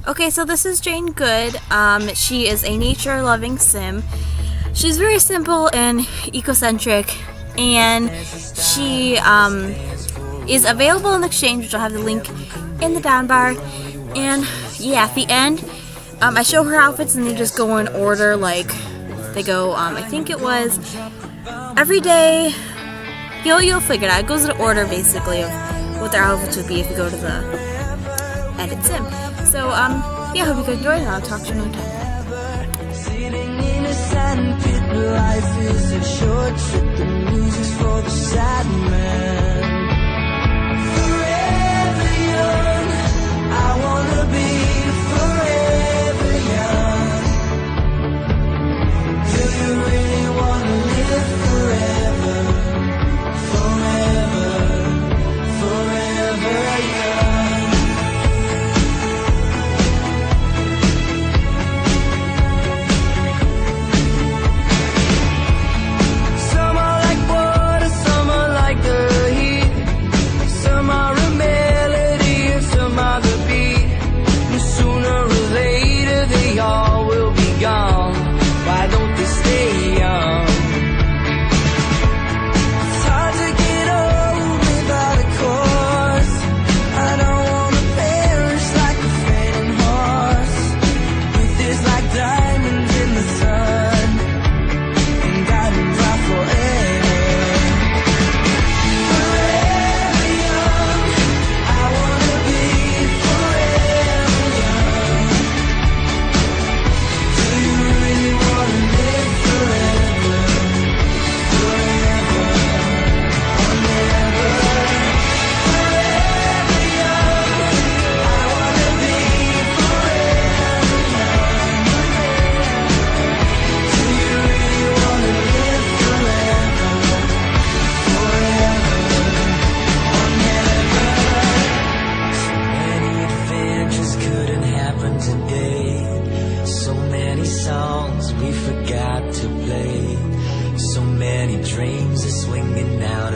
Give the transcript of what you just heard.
Okay, so this is Jane Good. She is a nature-loving sim. She's very simple and ecocentric, and she is available in Exchange, which I'll have the link in the down bar. And yeah, at the end, I show her outfits and they just go in order, like they go, I think it was every day. You'll figure it out. It goes in order basically of what their outfits would be if you go to the edit sim. So yeah, hope you guys enjoy it, and I'll talk to you another time. Sitting in a sandpit, life is a short trip. The music's for the sad man. Forever young, I wanna be forever young. Do you really wanna live forever? Forever, forever young. Some are like water, some are like the heat. Some are a melody and some are the beat. And sooner or later they all will be gone. Why don't they stay young? It's hard to get old without a cause. I don't wanna perish like a fading horse. Youth is like diamonds in the sun, and diamonds are forever. Forever young, I wanna be forever young. Do you really wanna live forever? Forever or never. Forever young, I wanna be forever young. Do you really wanna live forever? Forever or never. So many adventures couldn't happen today. So many songs we forgot to play. So many dreams are swinging out